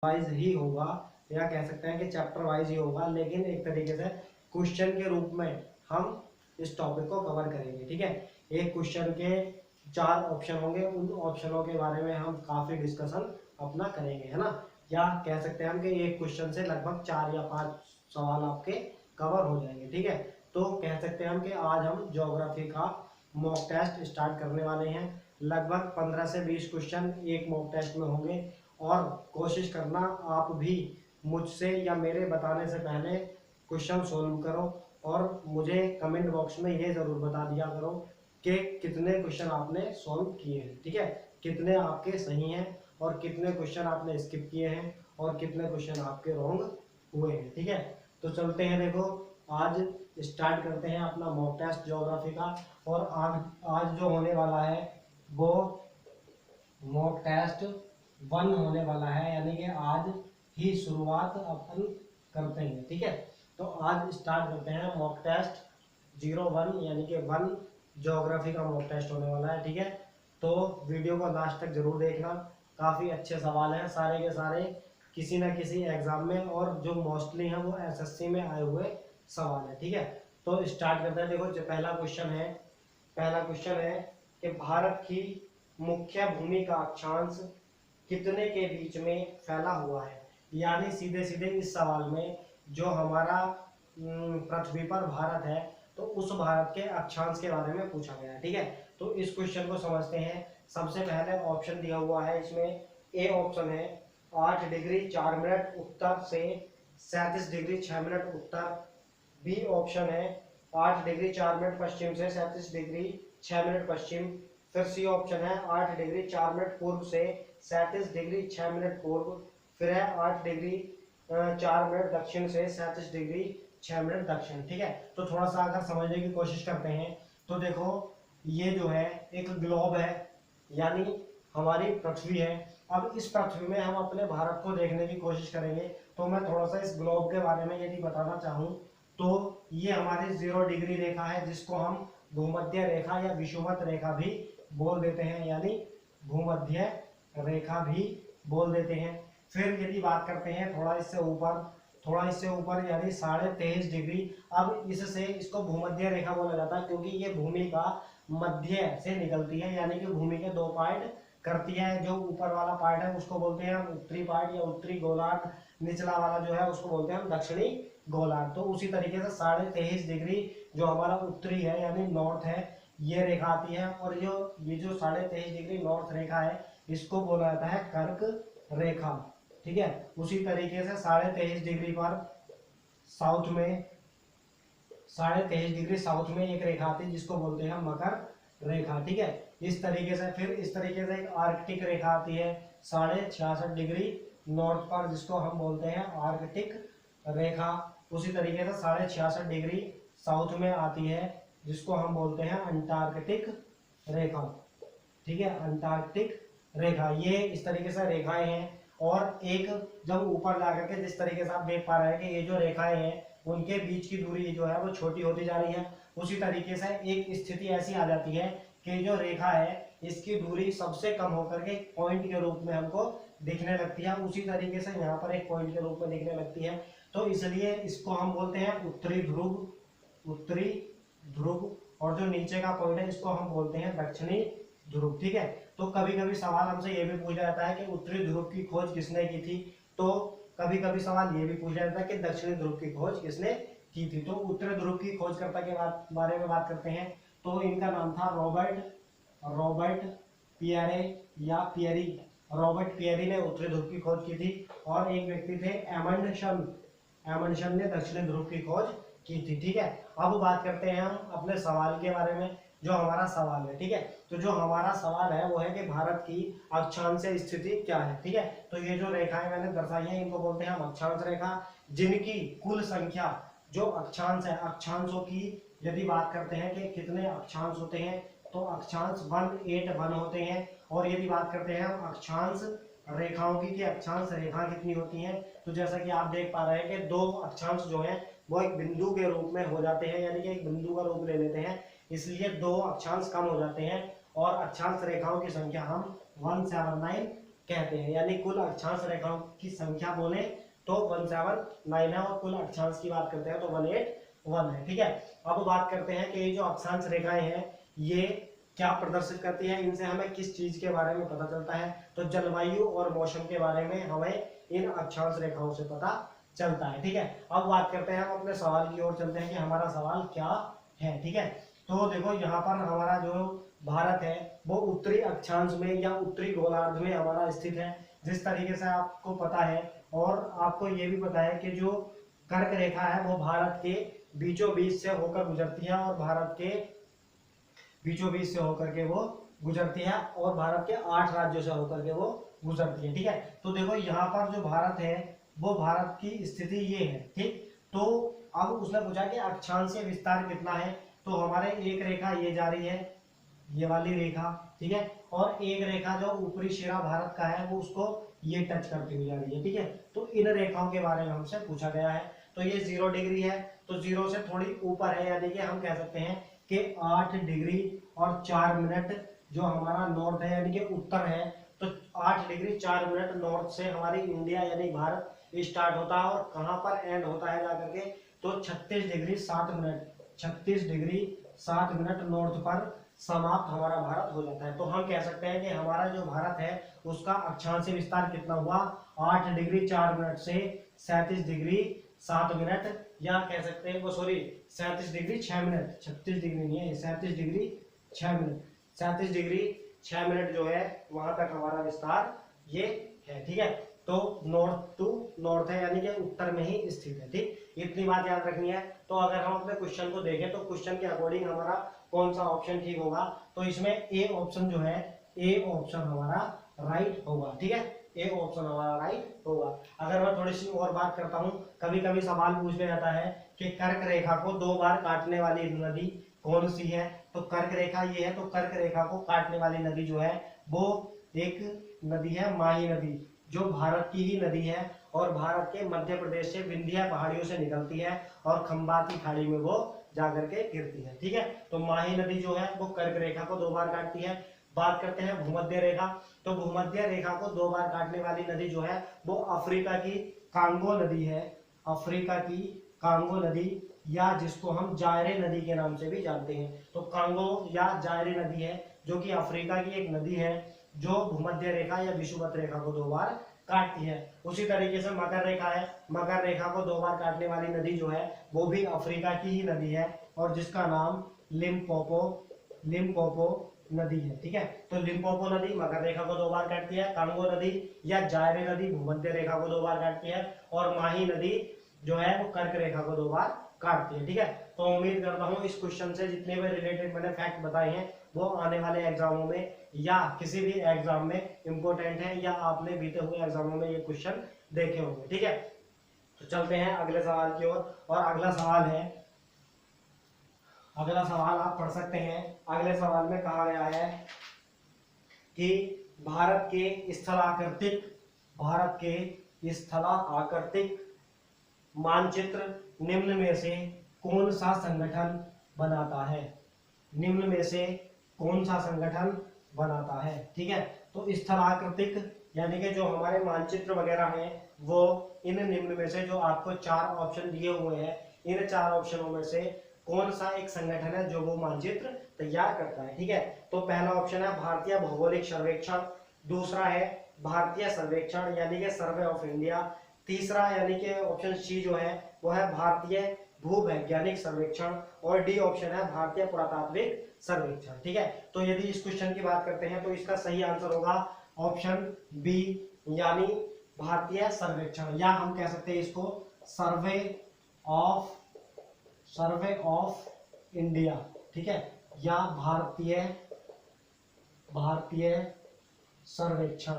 Wise ही होगा, या कह सकते हैं कि चैप्टर वाइज ही होगा, लेकिन एक तरीके से क्वेश्चन के रूप में हम इस टॉपिक को कवर करेंगे। ठीक है, एक क्वेश्चन के 4 ऑप्शन होंगे, उन ऑप्शनों के बारे में हम काफ़ी डिस्कशन अपना करेंगे, है ना। या कह सकते हैं हम कि एक क्वेश्चन से लगभग 4 या 5 सवाल आपके कवर हो जाएंगे। ठीक है, तो कह सकते हैं हम कि आज हम ज्योग्राफी का मॉक टेस्ट स्टार्ट करने वाले हैं। लगभग 15 से 20 क्वेश्चन एक मॉक टेस्ट में होंगे, और कोशिश करना आप भी मुझसे या मेरे बताने से पहले क्वेश्चन सोल्व करो, और मुझे कमेंट बॉक्स में ये ज़रूर बता दिया करो कि कितने क्वेश्चन आपने सोल्व किए हैं। ठीक है, कितने आपके सही हैं और कितने क्वेश्चन आपने स्किप किए हैं और कितने क्वेश्चन आपके रॉन्ग हुए हैं। ठीक है, तो चलते हैं, देखो आज स्टार्ट करते हैं अपना मॉक टेस्ट ज्योग्राफी का। और आज जो होने वाला है वो मॉक टेस्ट 1 होने वाला है, यानी कि आज ही शुरुआत अपन करते हैं। ठीक है, तो आज स्टार्ट करते हैं मॉक टेस्ट 01, यानी कि 1 ज्योग्राफी का मॉक टेस्ट होने वाला है। ठीक है, तो वीडियो को लास्ट तक जरूर देखना, काफ़ी अच्छे सवाल हैं सारे के सारे, किसी ना किसी एग्जाम में, और जो मोस्टली हैं वो एसएससी में आए हुए सवाल है। ठीक है, तो स्टार्ट करते हैं। देखो जो पहला क्वेश्चन है कि भारत की मुख्य भूमि का अक्षांश कितने के बीच में फैला हुआ है। यानी सीधे सीधे इस सवाल में जो हमारा पृथ्वी पर भारत है, तो उस भारत के अक्षांश के बारे में पूछा गया है। ठीक है, तो इस क्वेश्चन को समझते हैं। सबसे पहले ऑप्शन दिया हुआ है इसमें, ए ऑप्शन है 8 डिग्री 4 मिनट उत्तर से 37 डिग्री 6 मिनट उत्तर। बी ऑप्शन है 8 डिग्री 4 मिनट पश्चिम से 37 डिग्री 6 मिनट पश्चिम। फिर सी ऑप्शन है 8 डिग्री 4 मिनट पूर्व से 37 डिग्री 6 मिनट पूर्व। फिर है 8 डिग्री 4 मिनट दक्षिण से 37 डिग्री 6 मिनट दक्षिण। ठीक है, तो थोड़ा सा अगर समझने की कोशिश करते हैं, तो देखो ये जो है एक ग्लोब है, यानी हमारी पृथ्वी है। अब इस पृथ्वी में हम अपने भारत को देखने की कोशिश करेंगे, तो मैं थोड़ा सा इस ग्लोब के बारे में यदि बताना चाहूँ, तो ये हमारी 0 डिग्री रेखा है, जिसको हम भूमध्य रेखा या विषुवत रेखा भी बोल देते हैं, यानी भूमध्य रेखा भी बोल देते हैं। फिर यदि बात करते हैं थोड़ा इससे ऊपर यानी 23.5 डिग्री। अब इससे इसको भूमध्य रेखा बोला जाता है, क्योंकि ये भूमि का मध्य से निकलती है, यानी कि भूमि के 2 पार्ट करती है। जो ऊपर वाला पार्ट है उसको बोलते हैं हम उत्तरी पार्ट या उत्तरी गोलार्ध, निचला वाला जो है उसको बोलते हैं हम दक्षिणी गोलार्ध। तो उसी तरीके से 23.5 डिग्री जो हमारा उत्तरी है यानी नॉर्थ है, ये रेखा आती है। और ये जो 23.5 डिग्री नॉर्थ रेखा है, इसको बोला जाता है कर्क रेखा। ठीक है, उसी तरीके से 23.5 डिग्री पर साउथ में 23.5 डिग्री साउथ में एक रेखा आती है, जिसको बोलते हैं मकर रेखा। ठीक है, इस तरीके से फिर इस तरीके से एक आर्कटिक रेखा आती है 66.5 डिग्री नॉर्थ पर, जिसको हम बोलते हैं आर्कटिक रेखा। उसी तरीके से 66.5 डिग्री साउथ में आती है, जिसको हम बोलते हैं अंटार्कटिक रेखा। ठीक है, अंटार्कटिक रेखा, ये इस तरीके से रेखाएं हैं। और एक जब ऊपर जाकर के जिस तरीके से आप देख पा रहे हैं कि ये जो रेखाएं हैं उनके बीच की दूरी जो है वो छोटी होती जा रही है, उसी तरीके से एक स्थिति ऐसी आ जाती है कि जो रेखा है इसकी दूरी सबसे कम होकर के एक पॉइंट के रूप में हमको दिखने लगती है। उसी तरीके से यहाँ पर एक पॉइंट के रूप में दिखने लगती है, तो इसलिए इसको हम बोलते हैं उत्तरी ध्रुव। और जो नीचे का पॉइंट है इसको हम बोलते हैं दक्षिणी ध्रुव। ठीक है, तो कभी कभी सवाल हमसे ये भी पूछा जाता है कि उत्तरी ध्रुव की खोज किसने की थी, तो कभी कभी सवाल ये भी पूछा जाता है कि दक्षिणी ध्रुव की खोज किसने की थी। तो उत्तरी ध्रुव की खोजकर्ता के बारे में बात करते हैं, तो इनका नाम था रॉबर्ट पियरे या पियरी। रॉबर्ट पियरी ने उत्तरी ध्रुव की खोज की थी, और एक व्यक्ति थे एमंडशन ने दक्षिणी ध्रुव की खोज की थी। ठीक है, अब बात करते हैं हम अपने सवाल के बारे में। जो हमारा सवाल है, ठीक है, तो जो हमारा सवाल है वो है कि भारत की अक्षांश स्थिति क्या है। ठीक है, तो ये जो रेखाएं मैंने दर्शाई हैं इनको बोलते हैं हम अक्षांश रेखा, जिनकी कुल संख्या जो अक्षांश है, अक्षांशों की यदि बात करते हैं कि कितने अक्षांश होते हैं, तो अक्षांश 181 होते हैं। और यदि बात करते हैं हम अक्षांश रेखाओं की कि अक्षांश रेखा कितनी होती हैं, तो जैसा कि आप देख पा रहे हैं कि 2 अक्षांश जो हैं वो एक बिंदु के रूप में हो जाते हैं, यानी कि एक बिंदु का रूप ले लेते हैं, इसलिए 2 अक्षांश कम हो जाते हैं। और अक्षांश रेखाओं की संख्या हम 179 कहते हैं। यानी कुल अक्षांश रेखाओं की संख्या बोले तो 179 है और कुल अक्षांश की बात करते हैं तो 181 है। ठीक है, अब बात करते हैं कि ये जो अक्षांश रेखाएं हैं ये क्या प्रदर्शित करती है, इनसे हमें किस चीज के बारे में पता चलता है। तो जलवायु और मौसम के बारे में हमें इन अक्षांश रेखाओं से पता चलता है। ठीक है, अब बात करते हैं, हम अपने सवाल की ओर चलते हैं कि हमारा सवाल क्या है। ठीक है, तो देखो यहाँ पर हमारा जो भारत है वो उत्तरी अक्षांश में या उत्तरी गोलार्ध में हमारा स्थित है, जिस तरीके से आपको पता है। और आपको ये भी पता है कि जो कर्क रेखा है वो भारत के बीचों बीच से होकर गुजरती है और भारत के बीचों बीच से होकर के वो गुजरती है और भारत के 8 राज्यों से होकर के वो गुजरती है। ठीक है, तो देखो यहाँ पर जो भारत है वो भारत की स्थिति ये है। ठीक, तो अब उसने पूछा कि अक्षांशीय विस्तार कितना है, तो हमारे एक रेखा ये जा रही है, ये वाली रेखा। ठीक है, और एक रेखा जो ऊपरी सिरा भारत का है वो उसको ये टच करती हुई जा रही है। ठीक है, तो इन रेखाओं के बारे में हमसे पूछा गया है। तो ये 0 डिग्री है, तो 0 से थोड़ी ऊपर है, यानी कि हम कह सकते हैं कि 8 डिग्री और 4 मिनट जो हमारा नॉर्थ है यानी कि उत्तर है। तो 8 डिग्री 4 मिनट नॉर्थ से हमारी इंडिया यानी भारत स्टार्ट होता है और कहाँ पर एंड होता है जाकर के, तो 36 degree 7 minute 36 degree 7 minute north पर समाप्त हमारा भारत हो जाता है। तो हम कह सकते हैं कि हमारा जो भारत है उसका अक्षांशीय विस्तार कितना हुआ, 8 डिग्री 4 मिनट से 37 डिग्री 7 मिनट, या कह सकते हैं वो सॉरी 37 डिग्री 6 मिनट, 36 डिग्री नहीं है, 37 डिग्री 6 मिनट, 37 डिग्री 6 मिनट जो है वहां तक हमारा विस्तार ये है। ठीक है, तो नॉर्थ टू नॉर्थ है यानी कि उत्तर में ही स्थित है। ठीक, इतनी बात याद रखनी है। तो अगर हम अपने क्वेश्चन को देखें तो क्वेश्चन के अकॉर्डिंग हमारा कौन सा ऑप्शन ठीक होगा, तो इसमें ए ऑप्शन जो है, ए ऑप्शन हमारा राइट होगा। ठीक है, ए ऑप्शन हमारा राइट होगा। अगर मैं थोड़ी सी और बात करता हूँ, कभी कभी सवाल पूछ लिया जाता है कि कर्क रेखा को 2 बार काटने वाली नदी कौन सी है, तो कर्क रेखा ये है, तो कर्क रेखा को काटने वाली नदी जो है वो एक नदी है माही नदी, जो भारत की ही नदी है और भारत के मध्य प्रदेश से विंध्य पहाड़ियों से निकलती है और खंबाती खाड़ी में वो जाकर के गिरती है। ठीक है, तो माही नदी जो है वो कर्क रेखा को 2 बार काटती है। बात करते हैं भूमध्य रेखा, तो भूमध्य रेखा को 2 बार काटने वाली नदी जो है वो अफ्रीका की कांगो नदी है, अफ्रीका की कांगो नदी, या जिसको हम जायरे नदी के नाम से भी जानते हैं। तो कांगो या जायरे नदी है जो कि अफ्रीका की एक नदी है जो भूमध्य रेखा या विषुवत रेखा को 2 बार काटती है। उसी तरीके से मकर रेखा है, मकर रेखा को 2 बार काटने वाली नदी जो है वो भी अफ्रीका की ही नदी है और जिसका नाम लिम्पोपो लिम्पोपो नदी है। ठीक है, तो लिम्पोपो नदी मकर रेखा को 2 बार काटती है, कांगो नदी या जायरे नदी भूमध्य रेखा को 2 बार काटती है और माही नदी जो है वो कर्क रेखा को 2 बार काटती है। ठीक है, तो उम्मीद करता हूँ इस क्वेश्चन से जितने भी रिलेटेड मैंने फैक्ट बताए हैं वो आने वाले एग्जामों में या किसी भी एग्जाम में इंपॉर्टेंट है या आपने बीते हुए एग्जामों में ये क्वेश्चन देखे होंगे। ठीक है, तो चलते हैं अगले सवाल की ओर। और अगला सवाल है, अगला सवाल आप पढ़ सकते हैं। अगले सवाल में कहा गया है कि भारत के स्थलाकृतिक मानचित्र निम्न में से कौन सा संगठन बनाता है, निम्न में से कौन सा संगठन बनाता है। ठीक है, तो स्थलाकृतिक यानी कि जो हमारे मानचित्र वगैरह हैं वो इन निम्न में से जो आपको 4 ऑप्शन दिए हुए हैं, इन 4 ऑप्शनों में से कौन सा एक संगठन है जो वो मानचित्र तैयार करता है। ठीक है, तो पहला ऑप्शन है भारतीय भौगोलिक सर्वेक्षण, दूसरा है भारतीय सर्वेक्षण यानी कि सर्वे ऑफ इंडिया, तीसरा यानी कि ऑप्शन सी जो है वो है भारतीय भूवैज्ञानिक सर्वेक्षण और डी ऑप्शन है भारतीय पुरातात्विक सर्वेक्षण। ठीक है, तो यदि इस क्वेश्चन की बात करते हैं तो इसका सही आंसर होगा ऑप्शन बी यानी भारतीय सर्वेक्षण, या हम कह सकते हैं इसको सर्वे ऑफ इंडिया। ठीक है, या भारतीय सर्वेक्षण।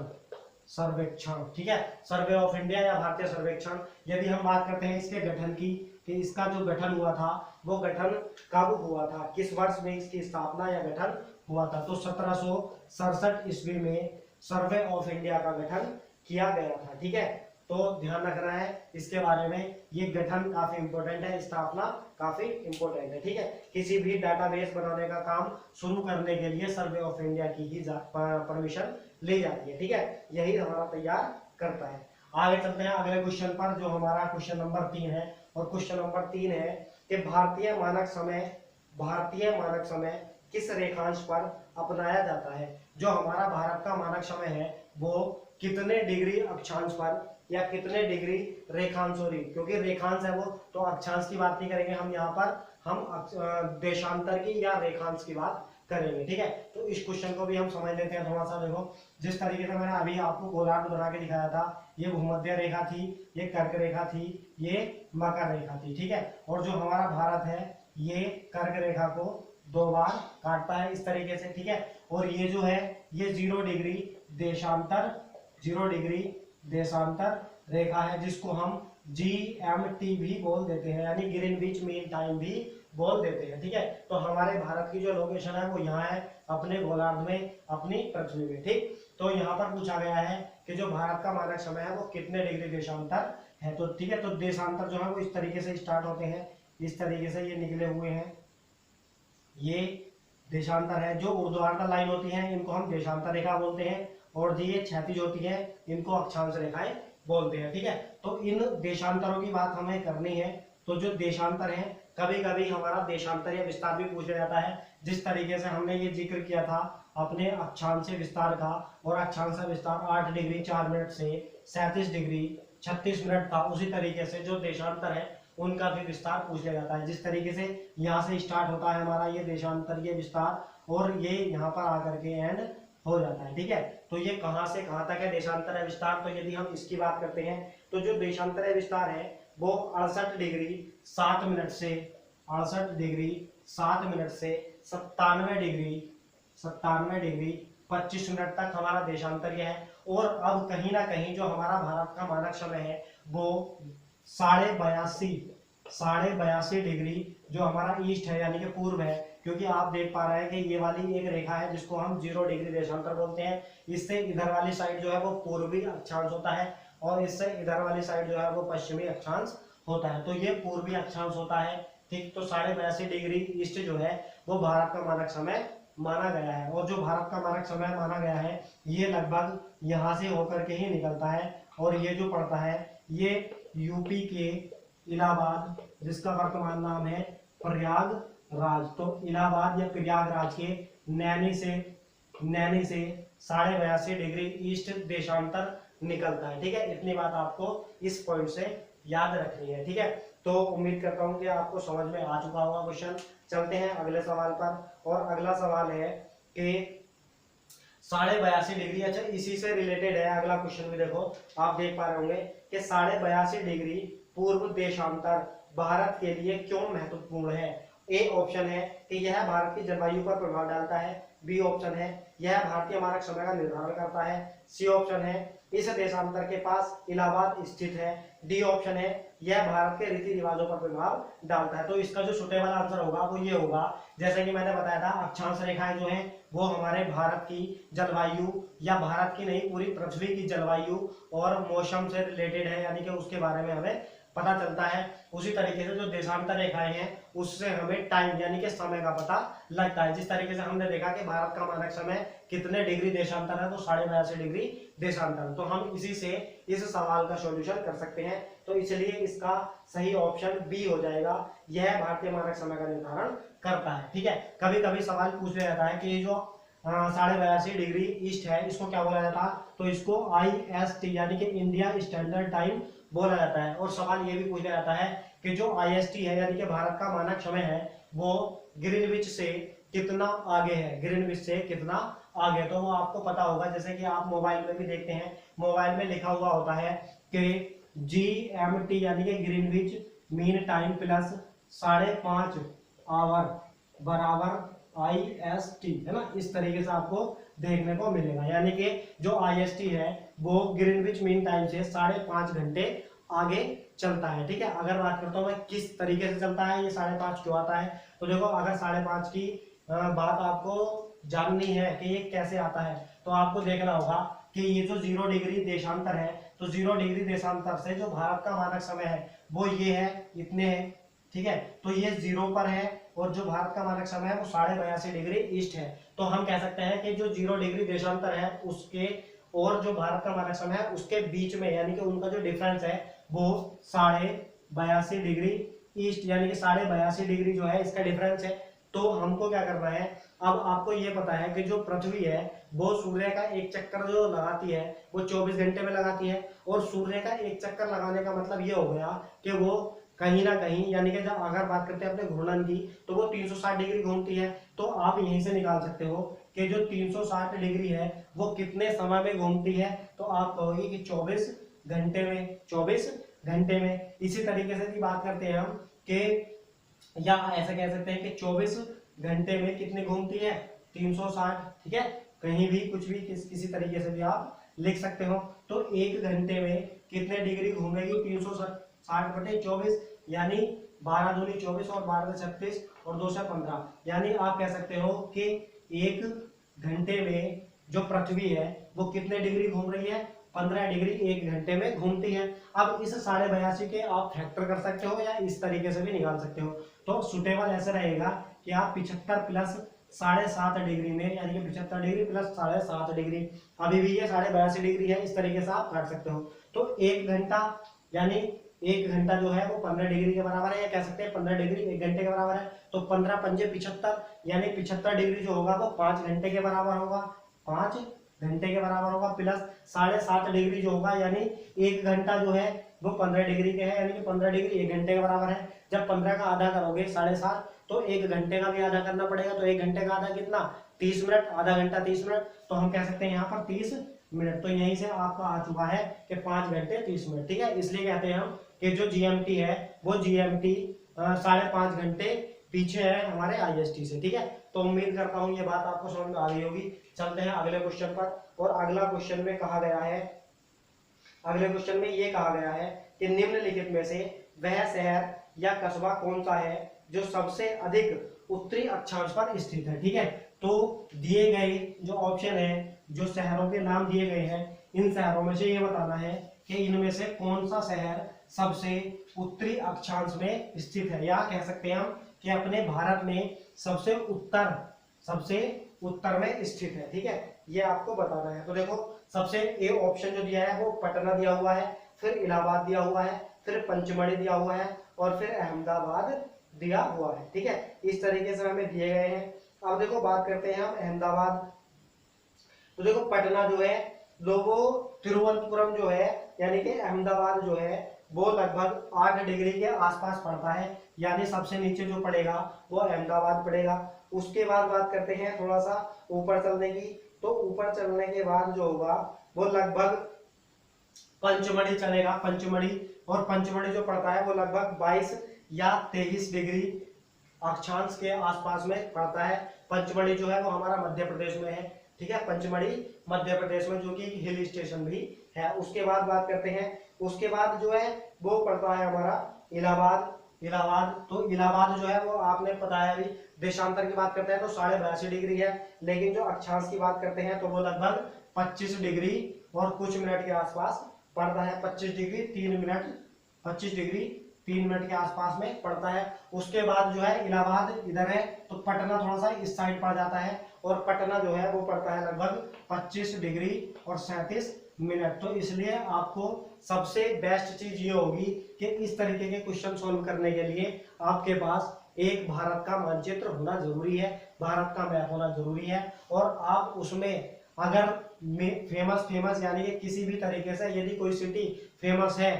ठीक है, सर्वे ऑफ इंडिया या भारतीय सर्वेक्षण। यदि हम बात करते हैं इसके गठन की, कि इसका जो गठन हुआ था वो गठन कब हुआ था, किस वर्ष में इसकी स्थापना या गठन हुआ था, तो 1767 ईस्वी में सर्वे ऑफ इंडिया का गठन किया गया था। ठीक है, तो ध्यान रखना है इसके बारे में, ये गठन काफी इंपॉर्टेंट है, स्थापना काफी इंपॉर्टेंट है। ठीक है, किसी भी डाटाबेस बनाने का काम शुरू करने के लिए सर्वे ऑफ इंडिया की ही परमिशन ली जाती है। ठीक है, यही हमारा तैयार करता है। आगे चलते हैं अगले क्वेश्चन पर, जो हमारा क्वेश्चन नंबर 3 है। और क्वेश्चन नंबर 3 है कि भारतीय मानक समय किस रेखांश पर अपनाया जाता है। जो हमारा भारत का मानक समय है वो कितने डिग्री अक्षांश पर या कितने डिग्री रेखांश, सॉरी क्योंकि रेखांश है वो, तो अक्षांश की बात नहीं करेंगे हम यहाँ पर, हम देशांतर की या रेखांश की बात करेंगे। ठीक है, तो इस क्वेश्चन को भी हम समझ लेते हैं थोड़ा सा। देखो, जिस तरीके से मैंने अभी आपको गोलार्ध बना के दिखाया था, ये भूमध्य रेखा थी, ये कर्क रेखा थी, ये मकर रेखा थी। ठीक है, और जो हमारा भारत है ये कर्क रेखा को 2 बार काटता है इस तरीके से। ठीक है, और ये जो है ये 0 डिग्री देशांतर रेखा है, जिसको हम GMT भी बोल देते हैं, यानी ग्रीनविच मीन टाइम भी बोल देते हैं। ठीक है, तो हमारे भारत की जो लोकेशन है वो यहाँ है, अपने गोलार्ध में, अपनी पृथ्वी में। ठीक, तो यहाँ पर पूछा गया है कि जो भारत का मानक समय है वो कितने डिग्री देशांतर है। तो ठीक है, तो देशांतर जो है वो इस तरीके से स्टार्ट होते हैं, इस तरीके से ये निकले हुए हैं, ये देशांतर है। जो ऊर्ध्वाधर लाइन होती है इनको हम देशांतर रेखा बोलते हैं, और ये क्षैतिज होती है इनको अक्षांश रेखाएं बोलते हैं। ठीक है, तो इन देशांतरों की बात हमें करनी है। तो जो देशांतर है, कभी कभी हमारा देशांतर या विस्तार भी पूछा जाता है, जिस तरीके से हमने ये जिक्र किया था अपने अक्षांश विस्तार का, और अक्षांश विस्तार 8 डिग्री 4 मिनट से 37 डिग्री 36 मिनट था, उसी तरीके से जो देशांतर है उनका भी विस्तार पूछ लिया जाता है। जिस तरीके से यहाँ से स्टार्ट होता है हमारा ये देशांतरीय विस्तार, और ये यहाँ पर आकर के एंड हो जाता है। ठीक है, तो ये कहाँ से कहाँ तक है देशांतरीय विस्तार। तो यदि हम इसकी बात करते हैं तो जो देशांतरीय विस्तार है वो 68 डिग्री 7 मिनट से 98 डिग्री 7 मिनट से 97 डिग्री 25 मिनट तक हमारा देशांतरीय है। और अब कहीं ना कहीं जो हमारा भारत का मानक समय है वो 82.5 डिग्री जो हमारा ईस्ट है, यानी कि पूर्व है, क्योंकि आप देख पा रहे हैं कि ये वाली एक रेखा है जिसको हम 0 डिग्री देशांतर बोलते हैं। इससे इधर वाली साइड जो है वो पूर्वी अक्षांश होता है, और इससे इधर वाली साइड जो है वो पश्चिमी अक्षांश होता है, तो ये पूर्वी अक्षांश होता है। ठीक, तो 82.5 डिग्री ईस्ट जो है वो भारत का मानक समय माना गया है। और जो भारत का मानक समय माना गया है ये लगभग यहाँ से होकर के ही निकलता है, और ये जो पड़ता है ये यूपी के इलाहाबाद, जिसका वर्तमान नाम है प्रयागराज, तो इलाहाबाद या प्रयागराज के नैनी से 82.5 डिग्री ईस्ट देशांतर निकलता है। ठीक है, इतनी बात आपको इस पॉइंट से याद रखनी है। ठीक है, तो उम्मीद करता हूं कि आपको समझ में आ चुका होगा क्वेश्चन। चलते हैं अगले सवाल पर, और अगला सवाल है कि 82.5 डिग्री, अच्छा इसी से रिलेटेड है अगला क्वेश्चन भी। देखो, आप देख पा रहे होंगे कि 82.5 डिग्री पूर्व देशांतर भारत के लिए क्यों महत्वपूर्ण है। ए ऑप्शन है कि यह भारत की जलवायु पर प्रभाव डालता है, बी ऑप्शन है यह भारतीय मानक समय का निर्धारण करता है, सी ऑप्शन है इस देशांतर के पास इलाहाबाद स्थित है, डी ऑप्शन है यह भारत के रीति रिवाजों पर प्रभाव डालता है। तो इसका जो सुटेबल आंसर होगा वो ये होगा, जैसे कि मैंने बताया था अक्षांश रेखाएं जो हैं वो हमारे भारत की जलवायु या भारत की नहीं पूरी पृथ्वी की जलवायु और मौसम से रिलेटेड है, यानी कि उसके बारे में हमें पता चलता है। उसी तरीके से जो देशांतर रेखाएं हैं उससे हमें टाइम यानी कि समय का पता लगता है। जिस तरीके से हमने देखा कि भारत का मानक समय कितने डिग्री देशांतर है, तो 82.5 डिग्री देशांतर, तो हम इसी से इस सवाल का सॉल्यूशन कर सकते हैं। तो इसलिए इसका सही ऑप्शन बी हो जाएगा, यह भारतीय मानक समय का निर्धारण करता है। ठीक है, कभी कभी सवाल पूछ लिया जाता है कि ये जो 82.5 डिग्री ईस्ट है इसको क्या बोला जाता है, तो इसको IST यानी कि इंडिया स्टैंडर्ड टाइम बोला जाता है। और सवाल ये भी पूछा जाता है कि जो IST है यानी कि भारत का मानक समय है वो ग्रीनविच से कितना आगे है, ग्रीनविच से कितना आगे, तो वो आपको पता होगा। जैसे कि आप मोबाइल में भी देखते हैं, मोबाइल में लिखा हुआ होता है कि GMT यानी कि Greenwich mean time plus 5.5 hour बराबर IST है ना, इस तरीके से आपको देखने को मिलेगा। यानी कि जो IST है वो ग्रीनविच मीन टाइम से 5.5 घंटे आगे चलता है। ठीक है, अगर बात करता हूँ मैं किस तरीके से चलता है, ये 5.5 क्यों आता है, तो देखो अगर 5.5 की बात आपको जाननी है कि ये कैसे आता है, तो आपको देखना होगा कि ये जो 0 डिग्री देशांतर है, तो 0 डिग्री देशांतर से जो भारत का मानक समय है वो ये है, इतने है। ठीक है, तो ये 0 पर है, और जो भारत का मानक समय है वो 82.5 डिग्री ईस्ट है। तो हम कह सकते हैं कि जो 0 डिग्री देशांतर है उसके और जो भारत का महाराष्ट्र है उसके बीच में, यानी कि उनका जो डिफरेंस है वो 82.5 डिग्री ईस्ट, यानी कि 82.5 डिग्री जो है इसका डिफरेंस है। तो हमको क्या करना है, अब आपको ये पता है कि जो पृथ्वी है वो सूर्य का एक चक्कर जो लगाती है वो 24 घंटे में लगाती है, और सूर्य का एक चक्कर लगाने का मतलब ये हो गया कि वो कहीं ना कहीं, यानी कि जब अगर बात करते हैं अपने घूर्णन की तो वो 360 डिग्री घूमती है। तो आप यहीं से निकाल सकते हो कि जो 360 डिग्री है वो कितने समय में घूमती है, तो आप कहोगे कि 24 घंटे में, 24 घंटे में। इसी तरीके से भी बात करते हैं हम कि, या ऐसा कह सकते हैं कि 24 घंटे में कितनी घूमती है, 360, ठीक है। कहीं भी कुछ भी किसी तरीके से भी आप लिख सकते हो। तो एक घंटे में कितने डिग्री घूमेगी, 360/24, यानी 12 दूनी 24 और 12 से 36 और 2 से 15, यानी आप कह सकते हो कि एक घंटे में जो पृथ्वी है वो कितने डिग्री घूम रही है, 15 डिग्री एक घंटे में घूमती है। अब इस 82.5 के आप फैक्टर कर सकते हो या इस तरीके से भी निकाल सकते हो। तो सुटेबल ऐसा रहेगा कि आप 75 प्लस 7.5 डिग्री में, यानी कि 75 डिग्री प्लस 7.5 डिग्री, अभी भी ये 82.5 डिग्री है, इस तरीके से आप काट सकते हो। तो एक घंटा, यानी एक घंटा जो है वो 15 डिग्री के बराबर है, या कह सकते हैं 15 डिग्री एक घंटे के बराबर है। तो 15 पंजे 75, यानी 75 डिग्री जो होगा वो 5 घंटे के बराबर होगा, 5 घंटे के बराबर होगा, प्लस 7.5 डिग्री जो होगा, यानी एक घंटा जो है वो 15 डिग्री के है, यानी कि 15 डिग्री एक घंटे के बराबर है। जब 15 का आधा करोगे 7.5, तो एक घंटे का भी आधा करना पड़ेगा। तो एक घंटे का आधा कितना, 30 मिनट, आधा घंटा 30 मिनट, तो हम कह सकते हैं यहाँ पर 30 मिनट। तो यहीं से आपका आ चुका है कि 5 घंटे 30 मिनट, ठीक है। इसलिए कहते हैं हम कि जो जीएमटी है वो जीएमटी 5.5 घंटे पीछे है हमारे आईएसटी से, ठीक है। तो उम्मीद करता हूँ ये बात आपको समझ में आ गई होगी। चलते हैं अगले क्वेश्चन पर। और अगला क्वेश्चन में कहा गया है, अगले क्वेश्चन में ये कहा गया है कि निम्नलिखित में से वह शहर या कस्बा कौन सा है जो सबसे अधिक उत्तरी अक्षांश पर स्थित है, ठीक है। तो दिए गए जो ऑप्शन है, जो शहरों के नाम दिए गए हैं, इन शहरों में से ये बताना है कि इनमें से कौन सा शहर सबसे उत्तरी अक्षांश में स्थित है, या कह सकते हैं हम कि अपने भारत में सबसे उत्तर में स्थित है, ठीक है। ये आपको बताना है। तो देखो सबसे ए ऑप्शन जो दिया है वो पटना दिया हुआ है, फिर इलाहाबाद दिया हुआ है, फिर पंचमढ़ी दिया हुआ है, और फिर अहमदाबाद दिया हुआ है, ठीक है। इस तरीके से हमें दिए गए हैं। अब देखो बात करते हैं हम अहमदाबाद। तो देखो पटना जो है, लोगो तिरुवनंतपुरम जो है, यानी कि अहमदाबाद जो है वो लगभग 8 डिग्री के आसपास पड़ता है, यानी सबसे नीचे जो पड़ेगा वो अहमदाबाद पड़ेगा। उसके बाद बात करते हैं थोड़ा सा ऊपर चलने की। तो ऊपर चलने के बाद जो होगा वो लगभग पंचमढ़ी चलेगा, पंचमढ़ी। और पंचमढ़ी जो पड़ता है वो लगभग 22 या 23 डिग्री अक्षांश के आसपास में पड़ता है। पंचमढ़ी जो है वो हमारा मध्य प्रदेश में है, ठीक है। पंचमढ़ी मध्य प्रदेश में, जो कि हिल स्टेशन भी है। उसके बाद बात करते हैं, उसके बाद जो है वो पड़ता है हमारा इलाहाबाद। तो इलाहाबाद जो है वो आपने पता है, अभी देशांतर की बात करते हैं तो 82.5 डिग्री है, लेकिन जो अक्षांश की बात करते हैं तो वो लगभग 25 डिग्री और कुछ मिनट के आसपास पड़ता है। 25 डिग्री 3 मिनट, 25 डिग्री 3 मिनट के आसपास में पड़ता है। उसके बाद जो है इलाहाबाद इधर है, तो पटना थोड़ा सा इस साइड पड़ जाता है, और पटना जो है वो पड़ता है लगभग 25 डिग्री और 37 मिनट। तो इसलिए आपको सबसे बेस्ट चीज ये होगी कि इस तरीके के क्वेश्चन सोल्व करने के लिए आपके पास एक भारत का मानचित्र होना जरूरी है, भारत का मैप होना जरूरी है। और आप उसमें अगर फेमस यानी कि किसी भी तरीके से यदि कोई सिटी फेमस है,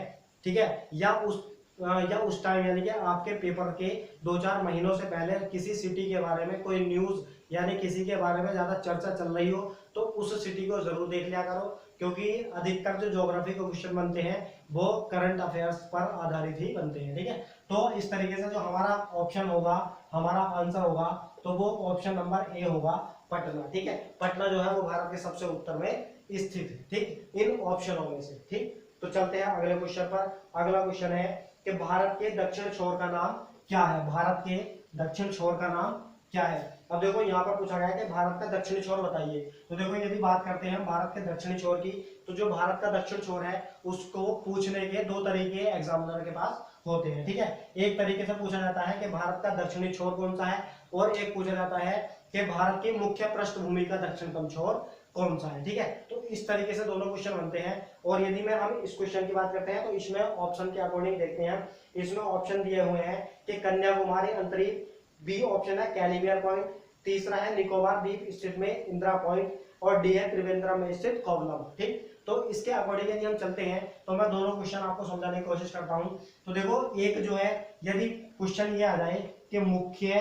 ठीक है, या उस टाइम यानी कि आपके पेपर के 2-4 महीनों से पहले किसी सिटी के बारे में कोई न्यूज यानी किसी के बारे में ज्यादा चर्चा चल रही हो, तो उस सिटी को जरूर देख लिया करो, क्योंकि अधिकतर जो ज्योग्राफी के क्वेश्चन बनते हैं वो करंट अफेयर्स पर आधारित ही बनते हैं, ठीक है। तो इस तरीके से जो हमारा ऑप्शन होगा, हमारा आंसर होगा, तो वो ऑप्शन नंबर ए होगा, पटना, ठीक है। पटना जो है वो भारत के सबसे उत्तर में स्थित है, ठीक, इन ऑप्शनों में से, ठीक। तो चलते हैं अगले क्वेश्चन पर। अगला क्वेश्चन है कि भारत के दक्षिण छोर का नाम क्या है, भारत के दक्षिण छोर का नाम क्या है। अब देखो यहाँ पर पूछा गया है कि भारत का दक्षिणी छोर बताइए। तो देखो यदि बात करते हैं भारत के दक्षिणी छोर की, तो जो भारत का दक्षिण छोर है उसको पूछने के 2 तरीके एग्जामिनर के पास होते हैं, ठीक है। एक तरीके से पूछा जाता है कि भारत का दक्षिणी छोर कौन सा है, और एक पूछा जाता है कि भारत की मुख्य पृष्ठभूमि का दक्षिणतम छोर कौन सा है। ठीक है, तो इस तरीके से दोनों क्वेश्चन बनते हैं। और यदि मैं हम इस क्वेश्चन की बात करते हैं तो इसमें ऑप्शन के अकॉर्डिंग देखते हैं, इसमें ऑप्शन दिए हुए हैं कि कन्याकुमारी अंतरिक्ष, बी ऑप्शन है कैलिबियर पॉइंट, तीसरा है निकोबार द्वीप स्थित में इंदिरा पॉइंट, और डी है त्रिवेंद्रम में स्थित कोवलम। ठीक, तो इसके अकॉर्डिंग यदि हम चलते हैं तो मैं दोनों क्वेश्चन आपको समझाने की कोशिश करता हूं। तो देखो, एक जो है, यदि क्वेश्चन ये आ जाए कि मुख्य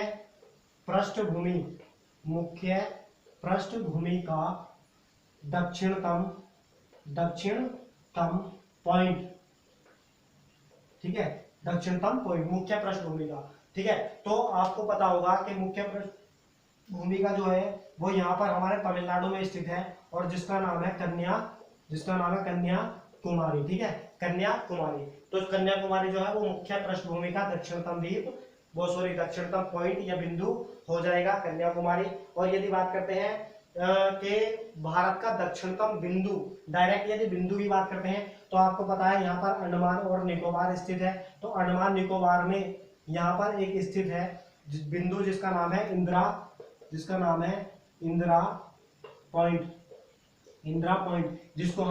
पृष्ठभूमि का दक्षिणतम पॉइंट, ठीक है, दक्षिणतम पॉइंट मुख्य पृष्ठभूमि का। ठीक है, तो आपको पता होगा कि मुख्य पृष्ठभूमि का जो है वो यहाँ पर हमारे तमिलनाडु में स्थित है, और जिसका नाम है कन्याकुमारी। ठीक है, कन्याकुमारी। तो कन्याकुमारी जो है वो मुख्य पृष्ठभूमि का दक्षिणतम द्वीप, वो सॉरी दक्षिणतम पॉइंट या बिंदु हो जाएगा कन्याकुमारी। और यदि बात करते हैं कि भारत का दक्षिणतम बिंदु, डायरेक्ट यदि बिंदु की बात करते हैं तो आपको पता है यहाँ पर अंडमान और निकोबार स्थित है। तो अंडमान निकोबार में यहाँ पर एक स्थित है बिंदु जिसका नाम है इंदिरा पॉइंट, जिसको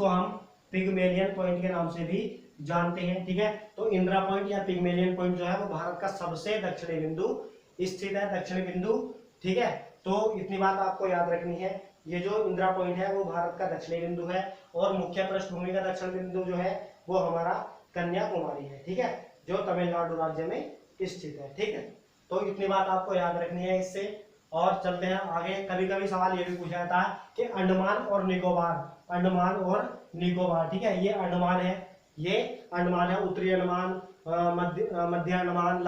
हम पिगमेलियन पॉइंट के नाम से भी जानते हैं। ठीक है, तो इंदिरा पॉइंट या पिगमेलियन पॉइंट जो है वो भारत का सबसे दक्षिणी बिंदु स्थित है, दक्षिणी बिंदु। ठीक है, तो इतनी बात आपको याद रखनी है, ये जो इंदिरा पॉइंट है वो भारत का दक्षिणी बिंदु है, और मुख्य पृष्ठभूमि का दक्षिण बिंदु जो है वो हमारा कन्याकुमारी है। ठीक है, जो तमिलनाडु राज्य में स्थित है। ठीक है, तो इतनी बात आपको याद रखनी है इससे। और चलते हैं आगे। कभी कभी सवाल ये भी पूछा जाता है कि अंडमान और निकोबार, ठीक है, ये अंडमान है, उत्तरी अंडमान, मध्य अंडमान,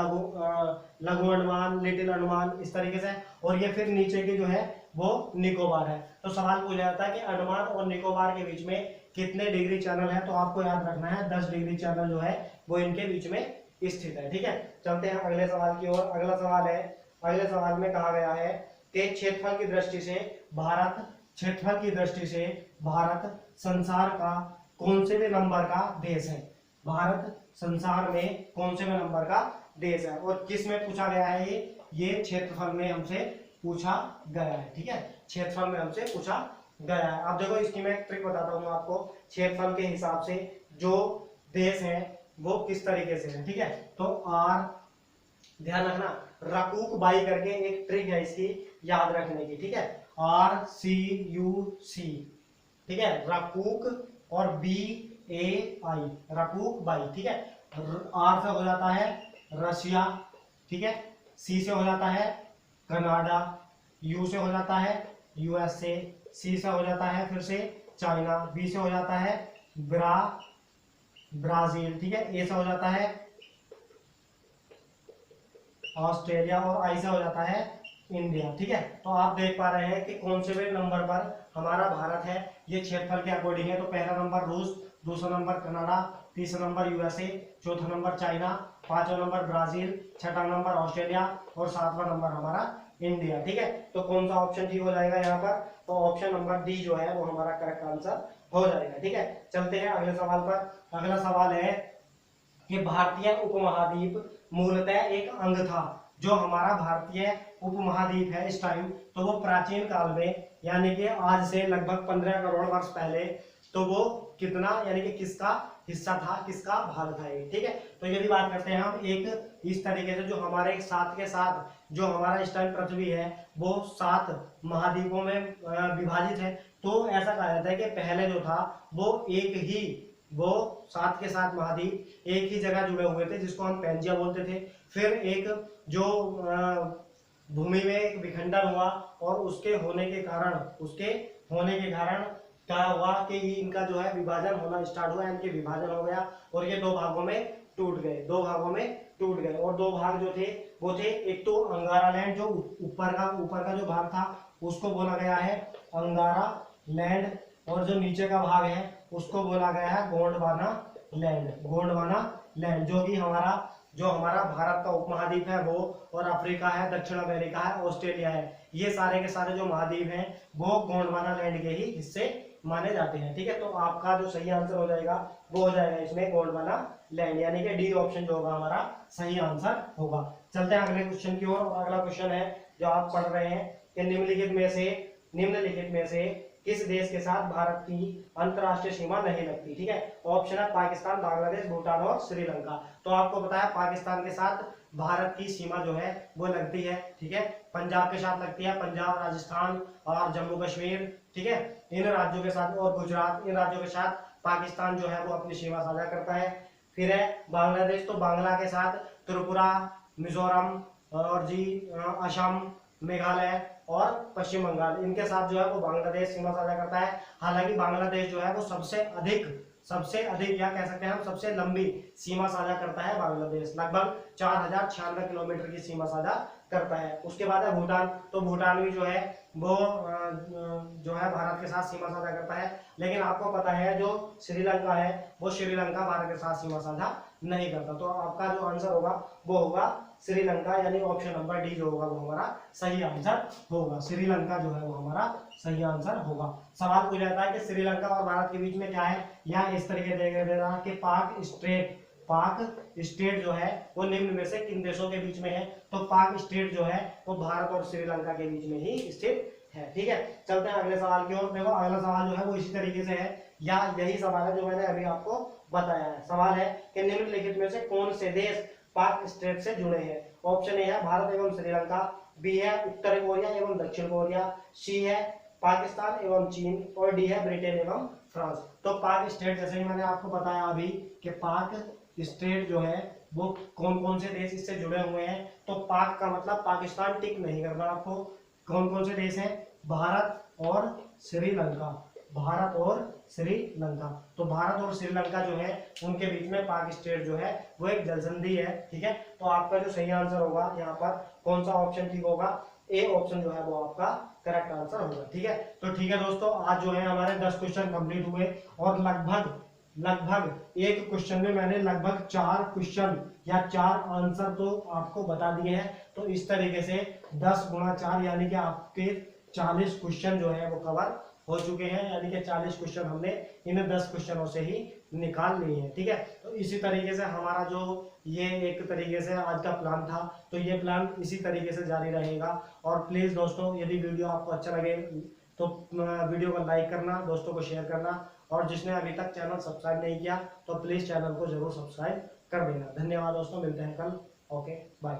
लघु अंडमान, लिटिल अंडमान, इस तरीके से। और ये फिर नीचे के जो है वो निकोबार है। तो सवाल पूछा जाता है कि अंडमान और निकोबार के बीच में कितने डिग्री चैनल है, तो आपको याद रखना है 10 डिग्री चैनल जो है वो इनके बीच में स्थित है। ठीक है, चलते हैं अगले सवाल की ओर। अगले सवाल में कहा गया है कि क्षेत्रफल की दृष्टि से भारत संसार का कौन से भी नंबर का देश है। भारत संसार में कौन से भी नंबर का देश है, और किस में पूछा गया है, ये क्षेत्रफल में हमसे पूछा गया है। ठीक है, क्षेत्रफल में हमसे पूछा गया है। अब देखो, इसकी मैं एक ट्रिक बताता हूँ आपको, क्षेत्रफल के हिसाब से जो देश है वो किस तरीके से है। ठीक है, तो ध्यान रखना, रकूक बाई करके एक ट्रिक है इसकी याद रखने की। ठीक है, RCUC, ठीक है, रकूक, और BAI, रकूक बाई। ठीक है, R से हो जाता है रशिया, ठीक है, C से हो जाता है कनाडा, U से हो जाता है USA, C से हो जाता है फिर से चाइना, B से हो जाता है ब्राजील, ठीक है, A से हो जाता है ऑस्ट्रेलिया, और आई से हो जाता है इंडिया। ठीक है, तो आप देख पा रहे हैं कि कौन से भी नंबर पर हमारा भारत है, ये क्षेत्रफल के अकॉर्डिंग है। तो पहला नंबर रूस, दूसरा नंबर कनाडा, तीसरा नंबर USA, चौथा नंबर चाइना, पांचवा नंबर ब्राजील, छठा नंबर ऑस्ट्रेलिया, और सातवां नंबर हमारा इंडिया। ठीक है, तो कौन सा ऑप्शन ठीक हो जाएगा यहाँ पर, तो ऑप्शन नंबर डी जो है वो हमारा करेक्ट आंसर हो जाएगा। ठीक है, चलते हैं अगले सवाल पर। अगला सवाल है कि भारतीय उपमहाद्वीप मूलतः एक अंग था। जो हमारा भारतीय उपमहाद्वीप है इस टाइम, तो वो प्राचीन काल में, यानी कि आज से लगभग 15 करोड़ वर्ष पहले, तो वो कितना, यानी कि किसका हिस्सा था, किसका भाग था ये। ठीक है, तो यदि बात करते हैं हम एक इस तरीके से, जो हमारे साथ के साथ जो हमारा इस टाइम पृथ्वी है वो 7 महाद्वीपों में विभाजित है। तो ऐसा कहा जाता है कि पहले जो था वो 7 के 7 महाद्वीप एक ही जगह जुड़े हुए थे, जिसको हम पैंजिया बोलते थे। फिर एक जो भूमि में एक विखंडन हुआ, और उसके होने के कारण क्या हुआ कि इनका जो है विभाजन होना स्टार्ट हुआ, इनके विभाजन हो गया, और ये 2 भागों में टूट गए। और 2 भाग जो थे वो थे, एक तो अंगारा लैंड, जो ऊपर का जो भाग था उसको बोला गया है अंगारा लैंड, और जो नीचे का भाग है उसको बोला गया है गोंडवाना लैंड, जो कि हमारा भारत का उपमहाद्वीप है वो, और अफ्रीका है, दक्षिण अमेरिका है, ऑस्ट्रेलिया है, ये सारे के सारे जो महाद्वीप हैं वो गोंडवाना लैंड के ही हिस्से माने जाते हैं। ठीक है, तो आपका जो सही आंसर हो जाएगा वो हो जाएगा इसमें गोंडवाना लैंड, यानी कि डी ऑप्शन जो होगा हमारा सही आंसर होगा। चलते हैं अगले क्वेश्चन की ओर। अगला क्वेश्चन है जो आप पढ़ रहे हैं कि निम्नलिखित में से किस देश के साथ भारत की अंतरराष्ट्रीय सीमा नहीं लगती। ठीक है, ऑप्शन है पाकिस्तान, बांग्लादेश, भूटान और श्रीलंका। तो आपको पता है पाकिस्तान के साथ भारत की सीमा जो है वो लगती है। ठीक है, पंजाब के साथ लगती है, पंजाब, राजस्थान और जम्मू कश्मीर। ठीक है, इन राज्यों के साथ, और गुजरात, इन राज्यों के साथ पाकिस्तान जो है वो अपनी सीमा साझा करता है। फिर है बांग्लादेश, तो बांग्ला के साथ त्रिपुरा, मिजोरम और जी असम, मेघालय और पश्चिम बंगाल, इनके साथ जो है वो बांग्लादेश सीमा साझा करता है। हालांकि बांग्लादेश जो है वो सबसे अधिक या कह सकते हैं हम सबसे लंबी सीमा साझा करता है बांग्लादेश, लगभग 4096 किलोमीटर की सीमा साझा करता है। उसके बाद है भूटान, तो भूटान भी जो है वो जो है भारत के साथ सीमा साझा करता है। लेकिन आपको पता है जो श्रीलंका है वो श्रीलंका भारत के साथ सीमा साझा नहीं करता। तो आपका जो आंसर होगा वो होगा श्रीलंका, यानी ऑप्शन नंबर डी जो होगा वो हमारा सही आंसर होगा। श्रीलंका जो है वो हमारा सही आंसर होगा। सवाल पूछा जाता है कि श्रीलंका और भारत के बीच में क्या है, या इस तरीके दे रहा है कि पाक स्टेट जो है वो निम्न में से किन देशों के बीच में है। तो पाक स्टेट जो है वो भारत और श्रीलंका के बीच में ही स्थित है। ठीक है, चलते हैं अगले सवाल की ओर। देखो अगला सवाल जो है वो इसी तरीके से है, या यही सवाल है जो मैंने अभी आपको बताया है। सवाल है कि निम्नलिखित में से कौन से देश पाक स्टेट से जुड़े हैं। ऑप्शन ए है भारत एवं श्रीलंका, बी है उत्तर कोरिया एवं दक्षिण कोरिया, सी है पाकिस्तान एवं चीन, और डी है ब्रिटेन एवं फ्रांस। तो पाक स्टेट, जैसे ही मैंने आपको बताया अभी कि पाक स्टेट जो है वो कौन कौन से देश इससे जुड़े हुए हैं। तो पाक का मतलब पाकिस्तान टिक नहीं करना आपको। कौन कौन से देश हैं, भारत और श्रीलंका, भारत और श्रीलंका। तो भारत और श्रीलंका जो है उनके बीच में पाक स्टेट जो है वो एक जलसंधि है। ठीक है, तो आपका जो सही आंसर होगा यहाँ पर कौन सा ऑप्शन ठीक होगा, ए ऑप्शन जो है वो आपका करेक्ट आंसर होगा। ठीक है, तो ठीक है दोस्तों, आज जो है हमारे 10 क्वेश्चन कंप्लीट हुए, और लगभग एक क्वेश्चन में मैंने लगभग 4 क्वेश्चन या 4 आंसर तो आपको बता दिए हैं। तो इस तरीके से 10 गुणा 4 यानी कि आपके 40 क्वेश्चन जो है वो कवर हो चुके हैं, यानी कि 40 क्वेश्चन हमने इन 10 क्वेश्चनों से ही निकाल लिए हैं। ठीक है, तो इसी तरीके से हमारा जो ये एक तरीके से आज का प्लान था, तो ये प्लान इसी तरीके से जारी रहेगा। और प्लीज दोस्तों, यदि वीडियो आपको अच्छा लगे तो वीडियो को लाइक करना, दोस्तों को शेयर करना, और जिसने अभी तक चैनल सब्सक्राइब नहीं किया तो प्लीज चैनल को जरूर सब्सक्राइब कर देना। धन्यवाद दोस्तों, मिलते हैं कल। Okay bye.